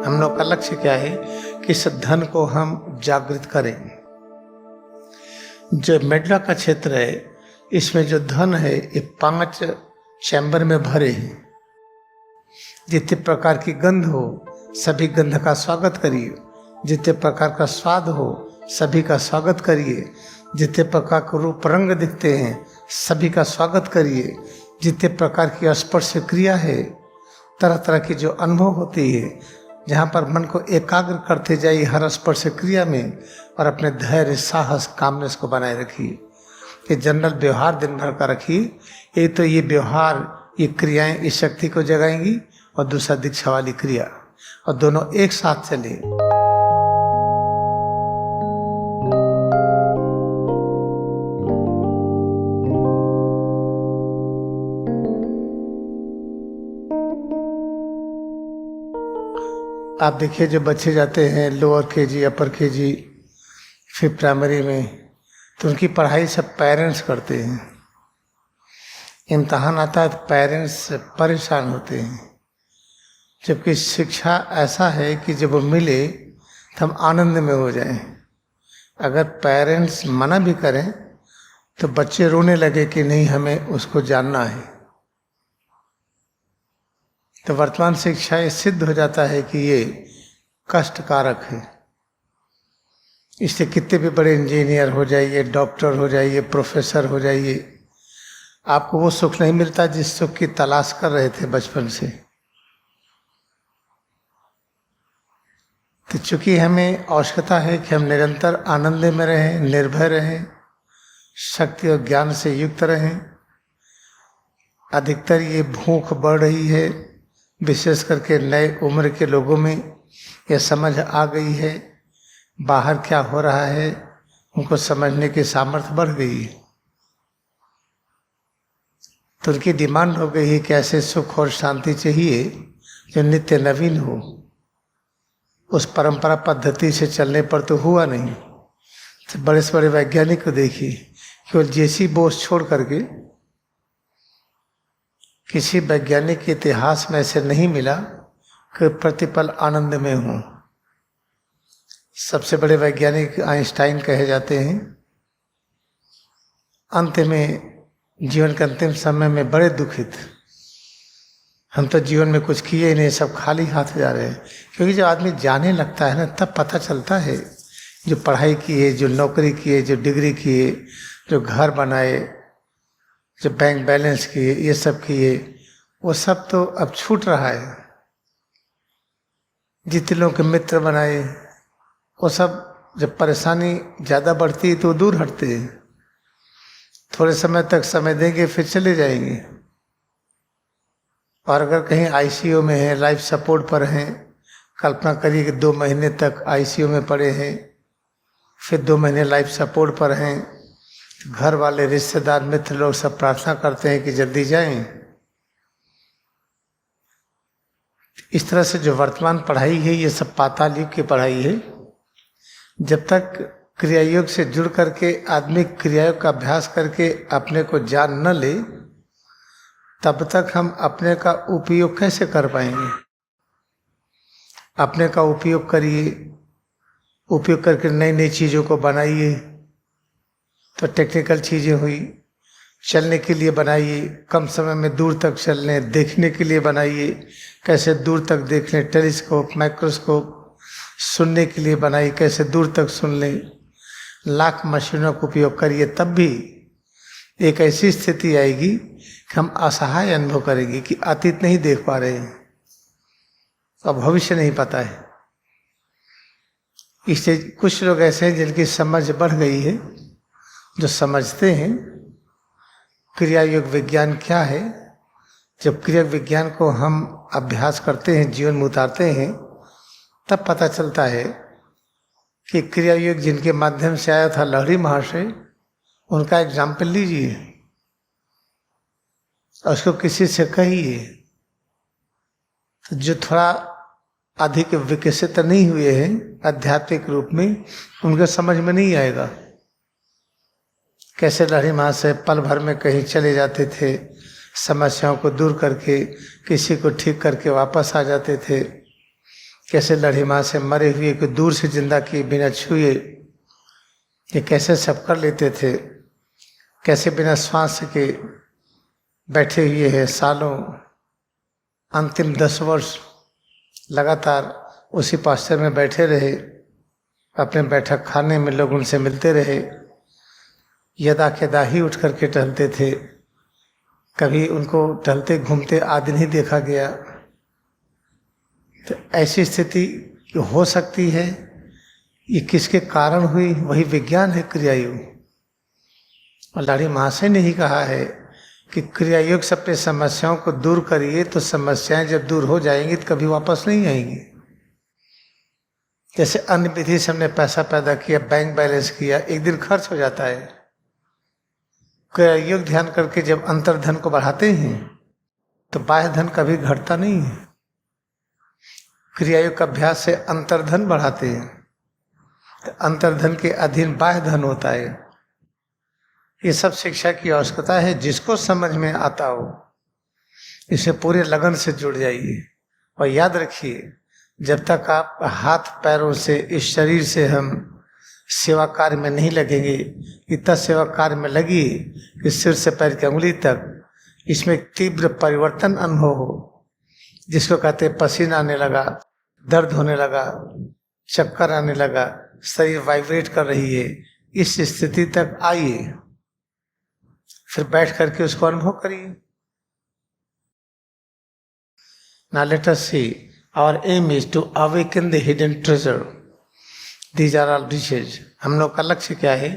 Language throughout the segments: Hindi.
हम लोग का लक्ष्य क्या है कि इस धन को हम जागृत करें। जो मेडला का क्षेत्र है, इसमें जो धन है ये 5 चैम्बर में भरे हैं। जितने प्रकार की गंध हो सभी गंध का स्वागत करिए, जितने प्रकार का स्वाद हो सभी का स्वागत करिए, जितने प्रकार के रूप रंग दिखते हैं सभी का स्वागत करिए, जितने प्रकार की स्पर्श क्रिया है, तरह तरह की जो अनुभव होती है, जहाँ पर मन को एकाग्र करते जाइए हर स्पर्श क्रिया में, और अपने धैर्य साहस कामनेस को बनाए रखिए। ये जनरल व्यवहार दिन भर का रखिए। एक तो ये व्यवहार, ये क्रियाएं इस शक्ति को जगाएंगी, और दूसरा दीक्षा वाली क्रिया, और दोनों एक साथ चले। आप देखिए जो बच्चे जाते हैं लोअर केजी, अपर केजी, फिर प्राइमरी में, तो उनकी पढ़ाई सब पेरेंट्स करते हैं। इम्तहान आता है तो पेरेंट्स परेशान होते हैं, जबकि शिक्षा ऐसा है कि जब वो मिले तो हम आनंद में हो जाएं। अगर पेरेंट्स मना भी करें तो बच्चे रोने लगे कि नहीं हमें उसको जानना है, तो वर्तमान शिक्षा ये सिद्ध हो जाता है कि ये कष्टकारक है। इससे कितने भी बड़े इंजीनियर हो जाइए, डॉक्टर हो जाइए, प्रोफेसर हो जाइए, आपको वो सुख नहीं मिलता जिस सुख की तलाश कर रहे थे बचपन से। तो चूंकि हमें आवश्यकता है कि हम निरंतर आनंद में रहें, निर्भय रहें, शक्ति और ज्ञान से युक्त रहें। अधिकतर ये भूख बढ़ रही है, विशेष करके नए उम्र के लोगों में यह समझ आ गई है बाहर क्या हो रहा है, उनको समझने की सामर्थ्य बढ़ गई है। तो उनकी डिमांड हो गई है कि ऐसे सुख और शांति चाहिए जो नित्य नवीन हो। उस परंपरा पद्धति से चलने पर तो हुआ नहीं। तो बड़े से बड़े वैज्ञानिक को देखिए, केवल जेसी बोस छोड़ करके किसी वैज्ञानिक के इतिहास में ऐसे नहीं मिला कि प्रतिपल आनंद में हो। सबसे बड़े वैज्ञानिक आइंस्टाइन कहे जाते हैं। अंत में जीवन के अंतिम समय में बड़े दुखित, हम तो जीवन में कुछ किए ही नहीं, सब खाली हाथ जा रहे हैं। क्योंकि जब आदमी जाने लगता है ना, तब पता चलता है जो पढ़ाई की है, जो नौकरी की है, जो डिग्री की है, जो घर बनाए, जो बैंक बैलेंस किए, ये सब किए, वो सब तो अब छूट रहा है। जितने लोग के मित्र बनाए, वो सब जब परेशानी ज़्यादा बढ़ती है तो दूर हटते हैं। थोड़े समय तक समय देंगे फिर चले जाएंगे। और अगर कहीं आईसीयू में है, लाइफ सपोर्ट पर हैं, कल्पना करिए कि 2 महीने तक आईसीयू में पड़े हैं, फिर 2 महीने लाइफ सपोर्ट पर हैं, घर वाले, रिश्तेदार, मित्र लोग सब प्रार्थना करते हैं कि जल्दी जाएं। इस तरह से जो वर्तमान पढ़ाई है ये सब पाताल युग की पढ़ाई है। जब तक क्रिया योग से जुड़ करके आदमी क्रियायोग का अभ्यास करके अपने को जान न ले, तब तक हम अपने का उपयोग कैसे कर पाएंगे। अपने का उपयोग करिए, उपयोग करके नई नई चीज़ों को बनाइए। तो टेक्निकल चीज़ें हुई, चलने के लिए बनाइए, कम समय में दूर तक चलने, देखने के लिए बनाइए, कैसे दूर तक देख लें, टेलीस्कोप, माइक्रोस्कोप, सुनने के लिए बनाइए, कैसे दूर तक सुन लें। लाख मशीनों का उपयोग करिए, तब भी एक ऐसी स्थिति आएगी कि हम असहाय अनुभव करेंगे कि अतीत नहीं देख पा रहे हैं और भविष्य नहीं पता है। इससे कुछ लोग ऐसे हैं जिनकी समझ बढ़ गई है, जो समझते हैं क्रिया योग विज्ञान क्या है। जब क्रिया विज्ञान को हम अभ्यास करते हैं, जीवन में उतारते हैं, तब पता चलता है कि क्रिया योग जिनके माध्यम से आया था लहरी महाशय, उनका एग्जाम्पल लीजिए और उसको किसी से कहिए। तो जो थोड़ा अधिक विकसित नहीं हुए हैं आध्यात्मिक रूप में, उनको समझ में नहीं आएगा कैसे लहरी महाशय पल भर में कहीं चले जाते थे, समस्याओं को दूर करके किसी को ठीक करके वापस आ जाते थे। कैसे लड़ीमा से मरे हुए को दूर से जिंदा किए बिना छुए ये कैसे सब कर लेते थे, कैसे बिना श्वास के बैठे हुए हैं सालों, अंतिम 10 वर्ष लगातार उसी पास्चर में बैठे रहे, अपने बैठक खाने में लोग उनसे मिलते रहे, यदा केदा ही उठ करके टहलते थे, कभी उनको टहलते घूमते आदि नहीं देखा गया। तो ऐसी स्थिति हो सकती है, ये किसके कारण हुई? वही विज्ञान है क्रियायोग। और लाड़ी महाशय ने ही कहा है कि क्रियायोग से अपनी समस्याओं को दूर करिए तो समस्याएं जब दूर हो जाएंगी तो कभी वापस नहीं आएंगी। जैसे अन्य विधि से हमने पैसा पैदा किया, बैंक बैलेंस किया, एक दिन खर्च हो जाता है। क्रियायोग ध्यान करके जब अंतर्धन को बढ़ाते हैं तो बाह्य धन कभी घटता नहीं है। क्रियायोग का अभ्यास से अंतर्धन बढ़ाते हैं तो अंतर्धन के अधीन बाह्य धन होता है। ये सब शिक्षा की आवश्यकता है। जिसको समझ में आता हो इसे पूरे लगन से जुड़ जाइए। और याद रखिए, जब तक आप हाथ पैरों से, इस शरीर से हम सेवा कार्य में नहीं लगेंगे, इतना सेवा कार्य में लगी कि सिर से पैर की अंगुली तक इसमें तीव्र परिवर्तन अनुभव हो, जिसको कहते हैं पसीना आने लगा, दर्द होने लगा, चक्कर आने लगा, शरीर वाइब्रेट कर रही है, इस स्थिति तक आइए, फिर बैठ करके उसको अनुभव करिए। Now let us see, our aim is to awaken the hidden treasure. These are all riches. हम लोग का लक्ष्य क्या है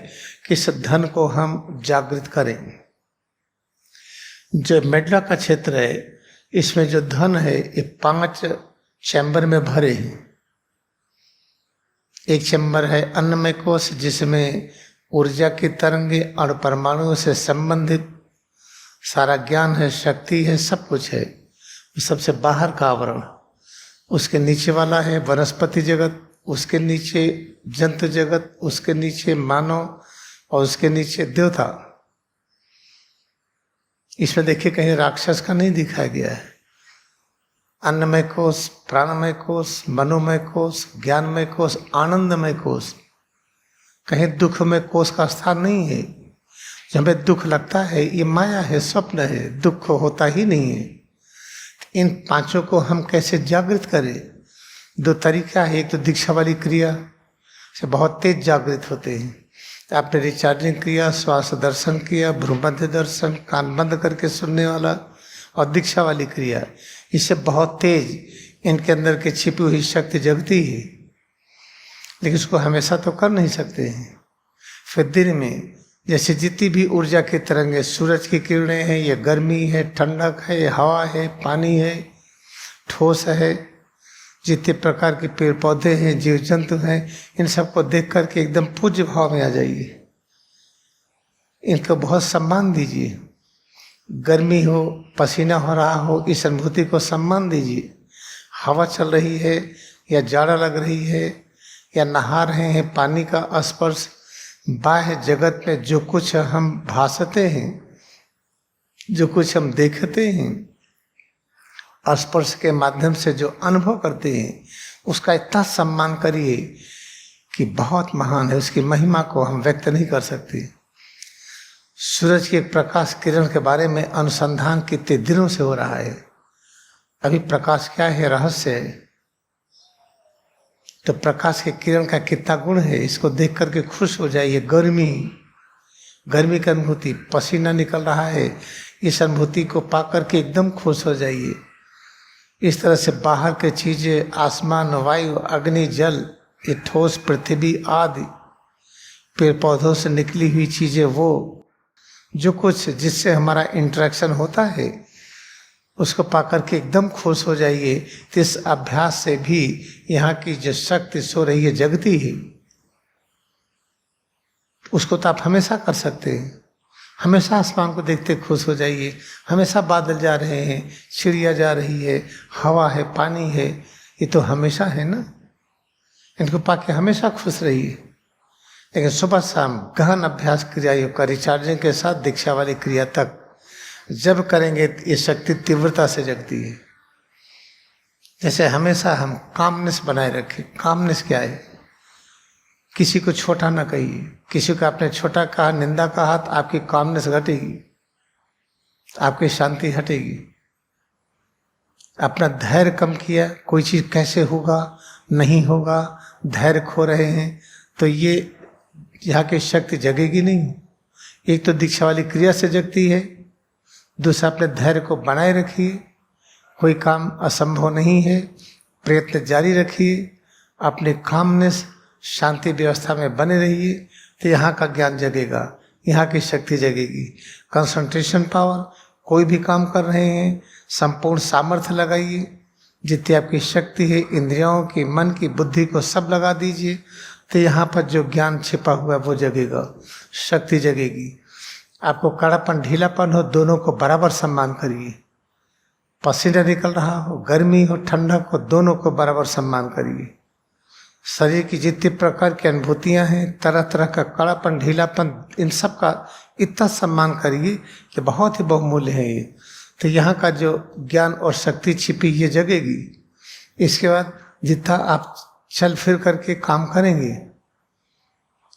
कि इस धन को हम जागृत करें। जो मेडला का क्षेत्र है, इसमें जो धन है ये 5 चैम्बर में भरे हैं। एक चैम्बर है अन्नमय कोश, जिसमें ऊर्जा की तरंगे और परमाणुओं से संबंधित सारा ज्ञान है, शक्ति है, सब कुछ है। सबसे बाहर का आवरण। उसके नीचे वाला है वनस्पति जगत, उसके नीचे जंतु जगत, उसके नीचे मानव और उसके नीचे देवता। इसमें देखिए कहीं राक्षस का नहीं दिखाया गया है। अन्नमय कोश, प्राणमय कोश, मनोमय कोश, ज्ञानमय कोश, आनंदमय कोश। कहीं दुखमय कोश का स्थान नहीं है। जब हमें दुख लगता है ये माया है, स्वप्न है, दुख होता ही नहीं है। इन 5 को हम कैसे जागृत करें? 2 तरीका है। एक तो दीक्षा वाली क्रिया से बहुत तेज जागृत होते हैं। तो आपने रिचार्जिंग क्रिया, श्वास दर्शन किया, भ्रूमध्य दर्शन, कान बंद करके सुनने वाला, और दीक्षा वाली क्रिया, इससे बहुत तेज इनके अंदर की छिपी हुई शक्ति जगती है। लेकिन इसको हमेशा तो कर नहीं सकते हैं। फिर दिन में जैसे जितनी भी ऊर्जा की तरंगें, सूरज की किरणें हैं, ये गर्मी है, ठंडक है, हवा है, पानी है, ठोस है, जितने प्रकार के पेड़ पौधे हैं, जीव जंतु हैं, इन सबको देख करके एकदम पूज्य भाव में आ जाइए। इनको बहुत सम्मान दीजिए। गर्मी हो, पसीना हो रहा हो, इस अनुभूति को सम्मान दीजिए। हवा चल रही है या जाड़ा लग रही है या नहा रहे हैं, पानी का स्पर्श, बाह्य जगत में जो कुछ हम भासते हैं, जो कुछ हम देखते हैं, स्पर्श के माध्यम से जो अनुभव करते हैं, उसका इतना सम्मान करिए कि बहुत महान है। उसकी महिमा को हम व्यक्त नहीं कर सकते। सूरज के प्रकाश किरण के बारे में अनुसंधान कितने दिनों से हो रहा है। अभी प्रकाश क्या है, रहस्य है। तो प्रकाश के किरण का कितना गुण है, इसको देख करके खुश हो जाइए। गर्मी की अनुभूति, पसीना निकल रहा है, इस अनुभूति को पा करके एकदम खुश हो जाइए। इस तरह से बाहर के चीजें, आसमान, वायु, अग्नि, जल, ये ठोस पृथ्वी आदि, पेड़ पौधों से निकली हुई चीजें, वो जो कुछ जिससे हमारा इंटरेक्शन होता है, उसको पाकर के एकदम खुश हो जाइए। तो इस अभ्यास से भी यहाँ की जो शक्ति सो रही है, जगती है, उसको तो आप हमेशा कर सकते हैं। हमेशा आसमान को देखते खुश हो जाइए। हमेशा बादल जा रहे हैं, चिड़िया जा रही है, हवा है, पानी है, ये तो हमेशा है ना। इनको पाके हमेशा खुश रहिए। लेकिन सुबह शाम गहन अभ्यास क्रिया का, रिचार्जिंग के साथ दीक्षा वाली क्रिया तक जब करेंगे, ये शक्ति तीव्रता से जगती है। जैसे हमेशा हम कामनेस बनाए रखें। कामनेस क्या है? किसी को छोटा ना कहिए। किसी को आपने छोटा कहा, निंदा कहा, तो आपकी कामनेस घटेगी, आपकी शांति हटेगी। अपना धैर्य कम किया, कोई चीज कैसे होगा, नहीं होगा, धैर्य खो रहे हैं, तो ये यहाँ की शक्ति जगेगी नहीं। एक तो दीक्षा वाली क्रिया से जगती है, दूसरा अपने धैर्य को बनाए रखिए। कोई काम असंभव नहीं है, प्रयत्न जारी रखिए, अपने कामनेस शांति व्यवस्था में बने रहिए, तो यहाँ का ज्ञान जगेगा, यहाँ की शक्ति जगेगी। कंसंट्रेशन पावर, कोई भी काम कर रहे हैं संपूर्ण सामर्थ्य लगाइए, जितनी आपकी शक्ति है, इंद्रियों की, मन की, बुद्धि को सब लगा दीजिए, तो यहाँ पर जो ज्ञान छिपा हुआ है वो जगेगा, शक्ति जगेगी। आपको कड़ापन ढीलापन हो, दोनों को बराबर सम्मान करिए। पसीना निकल रहा हो, गर्मी हो, ठंडक हो, दोनों को बराबर सम्मान करिए। शरीर की जितनी प्रकार की अनुभूतियां हैं, तरह तरह का कड़ापन ढीलापन, इन सब का इतना सम्मान करिए कि बहुत ही बहुमूल्य है ये। तो यहाँ का जो ज्ञान और शक्ति छिपी ये जगेगी। इसके बाद जितना आप चल फिर करके काम करेंगे,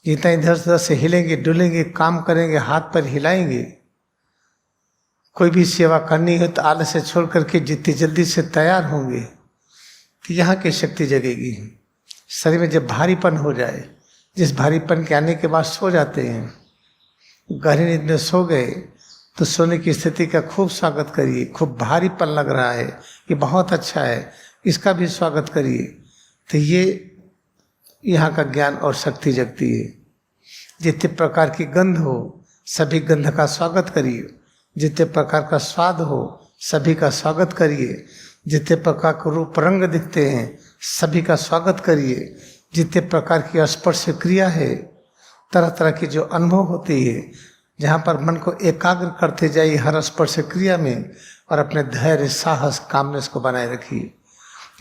जितना इधर उधर से हिलेंगे डुलेंगे, काम करेंगे, हाथ पर हिलाएंगे, कोई भी सेवा करनी हो तो आलस से छोड़ करके जितनी जल्दी से तैयार होंगे, तो यहाँ की शक्ति जगेगी। शरीर में जब भारीपन हो जाए, जिस भारीपन के आने के बाद सो जाते हैं, गहरी नींद में सो गए, तो सोने की स्थिति का खूब स्वागत करिए। खूब भारीपन लग रहा है, ये बहुत अच्छा है, इसका भी स्वागत करिए, तो ये यहाँ का ज्ञान और शक्ति जगती है। जितने प्रकार की गंध हो, सभी गंध का स्वागत करिए। जितने प्रकार का स्वाद हो, सभी का स्वागत करिए। जितने प्रकार के रूप रंग दिखते हैं, सभी का स्वागत करिए। जितने प्रकार की स्पर्श क्रिया है, तरह तरह की जो अनुभव होती है, जहाँ पर मन को एकाग्र करते जाइए हर स्पर्श क्रिया में, और अपने धैर्य, साहस, कामनेस को बनाए रखिए।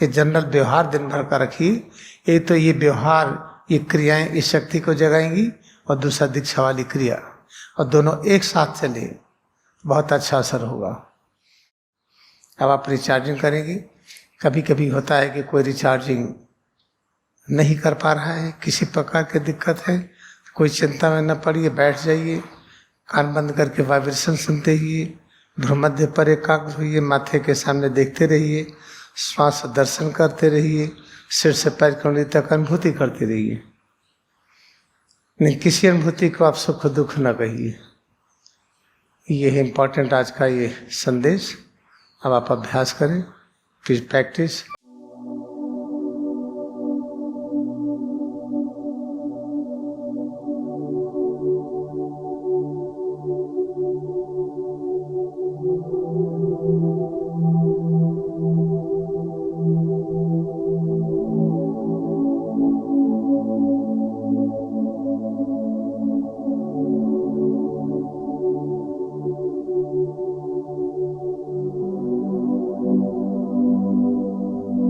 ये जनरल व्यवहार दिन भर का रखिए। एक तो ये व्यवहार, ये क्रियाएं इस शक्ति को जगाएंगी, और दूसरा दीक्षा वाली क्रिया, और दोनों एक साथ चले, बहुत अच्छा असर होगा। अब आप रिचार्जिंग करेंगे। कभी कभी होता है कि कोई रिचार्जिंग नहीं कर पा रहा है, किसी प्रकार की दिक्कत है, कोई चिंता में न पड़िए, बैठ जाइए, कान बंद करके वाइब्रेशन सुनते ही भ्रूमध्य पर एकाग्र होइए, माथे के सामने देखते रहिए, श्वास दर्शन करते रहिए, सिर से पैर की उंगली तक अनुभूति करते रहिए। नहीं, किसी अनुभूति को आप सुख दुख न कहिए। ये है इम्पोर्टेंट आज का ये संदेश। अब आप अभ्यास करें, फिर प्रैक्टिस।